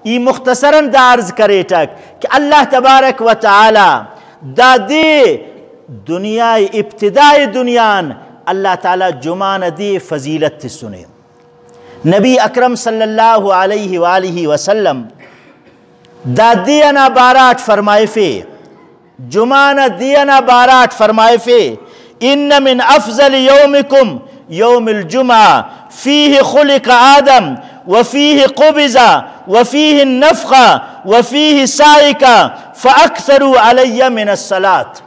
ای مختصراً دا عرض کرے تک کہ اللہ تبارک و تعالی دا دے دنیای ابتدائی دنیان اللہ تعالی جمعہ دی فضیلت سنے نبی اکرم صلی اللہ علیہ وآلہ وسلم دا دینا بارات فرمائے فے جمعہ دینا بارات فرمائے فے ان من افضل یومکم یوم الجمعہ فیہ خلق آدم وفیہ قبض وفیہ النفخ وفیہ سائق فاکثروا علی من الصلاة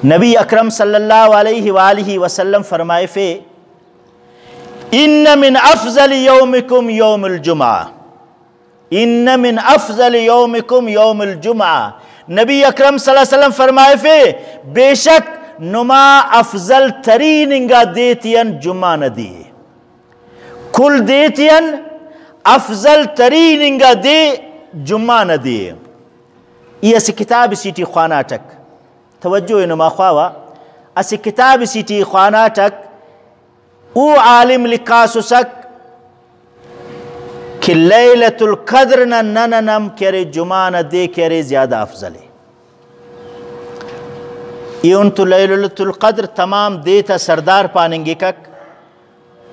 نبی اکرم صلی اللہ علیہ وآلہ وسلم فرمائے فے ان من افضل یومکم یوم الجمعہ ان من افضل یومکم یوم الجمعہ نبی اکرم صلی اللہ علیہ وسلم فرمائے فے بے شک نما افضل ترین انگا دیتین جمعہ ندیے کل دیتین افضل ترین انگا دے جمعہ ندیے یہ اسی کتاب سیٹی خوانہ تک توجہ نما خواہ اسی کتاب سیٹی خوانہ تک او عالم لکھا سسک کہ لیلت القدر ننم کرے جمعہ دے کرے زیادہ افضل ہے یہ ان تو لیلت القدر تمام دیتا سردار پانیں گے کک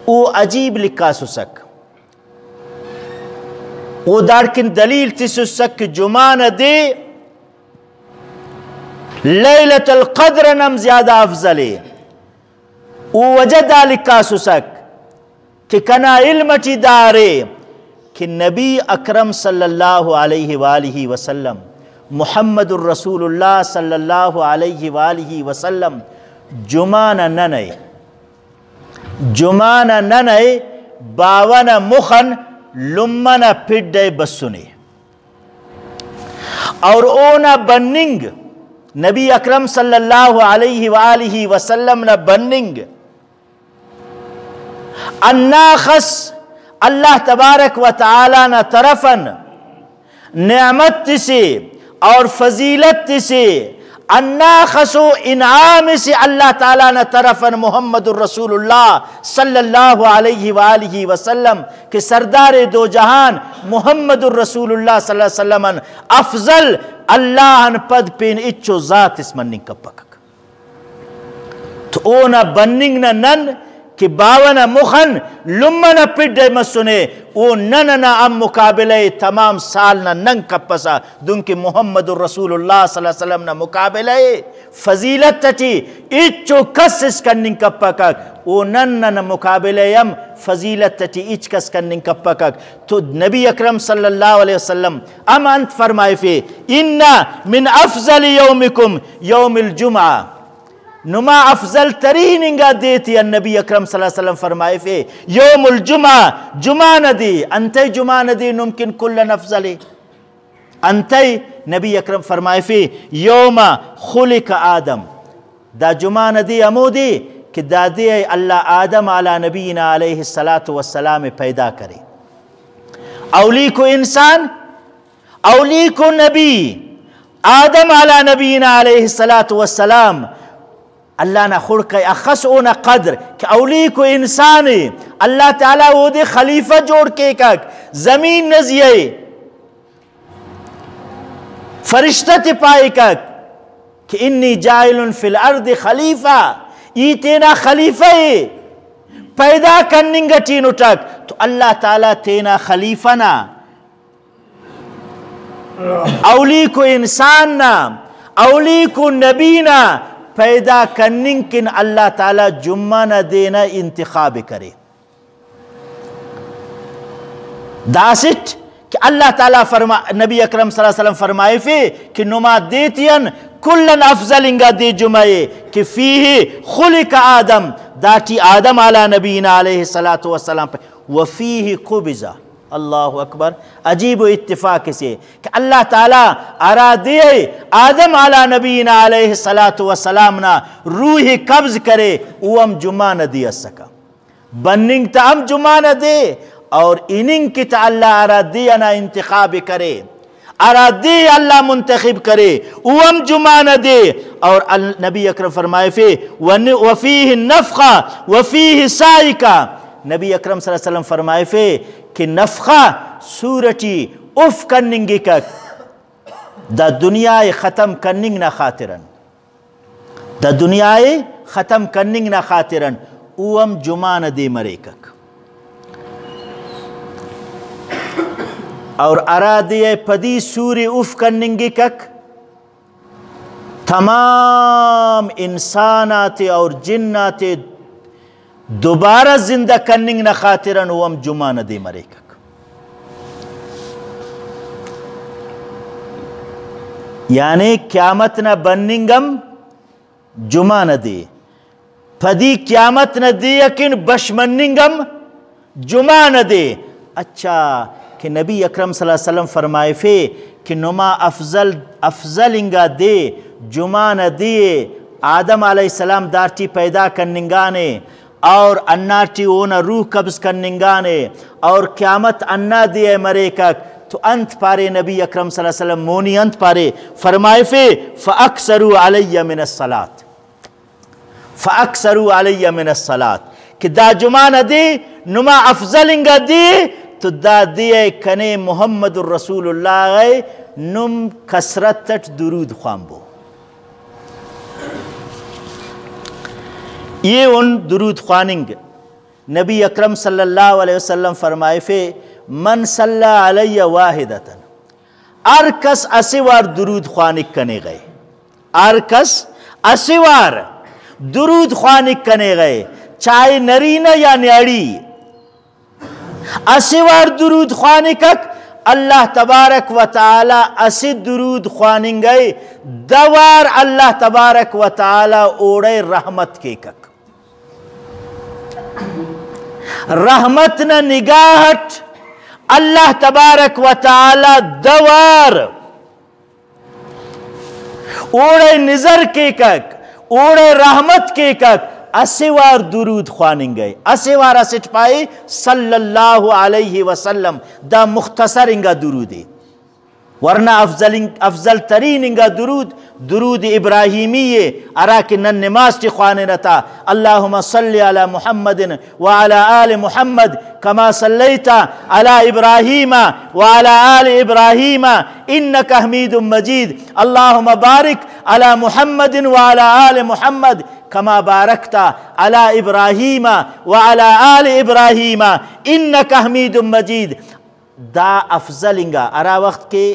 او عجیب لکھا سسک او دارکن دلیل تی سسک کہ جمعہ دے لیلت القدر نم زیادہ افضل ہے او وجدہ لکھا سسک کہ کنا علم چی دارے کہ نبی اکرم صلی اللہ علیہ وآلہ وسلم محمد الرسول اللہ صلی اللہ علیہ وآلہ وسلم جمعہ ننائے باون مخن لمن پھڈے بسنے اور اونا بننگ نبی اکرم صلی اللہ علیہ وآلہ وسلم نا بننگ الناخس اللہ تبارک و تعالی نا طرفن نعمت سے اور فضیلت سے الناخس و انعام سے اللہ تعالی نا طرفن محمد الرسول اللہ صلی اللہ علیہ وآلہ وسلم کہ سردار دو جہان محمد الرسول اللہ صلی اللہ علیہ وسلم افضل اللہ پد پین اچو ذات اس مننگ کا پکک تو اونا بننگ نا نن کہ باونا مخن لمنا پڑے مسنے او نننا ام مقابلے تمام سالنا ننگ کپسا دنکہ محمد الرسول اللہ صلی اللہ علیہ وسلم نا مقابلے فضیلت تچی اچو کس اس کننگ کپکک او نننا مقابلے ام فضیلت تچی اچ کس کننگ کپکک تو نبی اکرم صلی اللہ علیہ وسلم ام انت فرمائے فے اِنَّ من افضل یومکم یوم الجمعہ نما افضل ترین انگا دیتی النبی اکرم صلی اللہ علیہ وسلم فرمائے فے یوم الجمعہ جمعہ ندی انتے جمعہ ندی نمکن کلن افضل انتے نبی اکرم فرمائے فے یوم خلق آدم دا جمعہ ندی امودی کہ دا دی اللہ آدم علی نبینا علیہ السلام پیدا کرے اولی کو انسان اولی کو نبی آدم علی نبینا علیہ السلام اللہ نا خلق اخص اونا قدر کہ اولی کو انسانی اللہ تعالیٰ وہ دے خلیفہ جوڑ کے کک زمین نزیے فرشتہ تپائی کک کہ انی جائل فی الارض خلیفہ ای تینا خلیفہ پیدا کرننگا تینو تک تو اللہ تعالیٰ تینا خلیفہ نا اولی کو انسان نا اولی کو نبی نا پیدا کرننگ کن اللہ تعالیٰ جمعہ نہ دینا انتخاب کرے داست کہ اللہ تعالیٰ نبی اکرم صلی اللہ علیہ وسلم فرمائے فے کہ نما دیتین کلن افضل انگا دی جمعے کہ فیہ خلق آدم داتی آدم علی نبینا علیہ السلام وفیہ قبضہ اللہ اکبر عجیب و اتفاق سے کہ اللہ تعالیٰ ارادے آدم علی نبینا علیہ السلام نا روح قبض کرے او ام جمعہ نہ دیا سکا بننگ تا ام جمعہ نہ دے اور اننگ کی تا اللہ ارادے نا انتخاب کرے ارادے اللہ منتخب کرے او ام جمعہ نہ دے اور نبی اکرم فرمائے فے وفیہ النفخ وفیہ سائق نبی اکرم صلی اللہ علیہ وسلم فرمائے فے کہ نفخہ سورٹی اف کننگی کک دا دنیا ختم کننگ نہ خاطرن دا دنیا ختم کننگ نہ خاطرن اوم جمعہ نہ دے مرے کک اور ارادے پدی سوری اف کننگی کک تمام انسانات اور جنات دوبارہ زندہ کننگ نہ خاطرن اوم جمعہ نہ دے مرے کک یعنی قیامت نہ بننگم جمعہ نہ دے پدی قیامت نہ دے یقین بشمننگم جمعہ نہ دے اچھا کہ نبی اکرم صلی اللہ علیہ وسلم فرمائے فے کہ نما افضل انگا دے جمعہ نہ دے آدم علیہ السلام دارٹی پیدا کرننگانے اور اناٹی اونا روح قبض کرننگانے اور قیامت انا دے مرے کک تو انت پارے نبی اکرم صلی اللہ علیہ وسلم مونی انت پارے فرمائے فے فَأَكْسَرُوا عَلَيَّ مِنَ الصَّلَاةِ فَأَكْسَرُوا عَلَيَّ مِنَ الصَّلَاةِ کہ دا جمعہ نہ دے نما افضل انگا دے تو دا دے کنے محمد الرسول اللہ گئے نم کسرت تٹ درود خوامبو یہ ان درود خواننگ نبی اکرم صلی اللہ علیہ وسلم فرمائے فے من صلی علیہ واحدتن ارکس اسوار درود خوانک کنے گئے ارکس اسوار درود خوانک کنے گئے چاہے نرینہ یا نیڑی اسوار درود خوانکک اللہ تبارک و تعالی اسی درود خواننگ گئے دوار اللہ تبارک و تعالی اوڑے رحمت کے کک رحمت نہ نگاہٹ اللہ تبارک و تعالی دوار اوڑے نظر کے کک اوڑے رحمت کے کک اسوار درود خواننگ گئے اسوار اسٹ پائے صلی اللہ علیہ وسلم دا مختصر انگا درود ہے ورنہ افضل ترین انگا درود ابراہیمی ہے اراکہ نن نماز تی خوانے نتا اللہم صلی علی محمد وعلی آل محمد کما صلیتا علی ابراہیم وعلی آل ابراہیم انکا حمید مجید اللہم بارک علی محمد وعلی آل محمد کما بارکتا علی ابراہیم وعلی آل ابراہیم انکا حمید مجید دا افضل انگا ارا وقت کے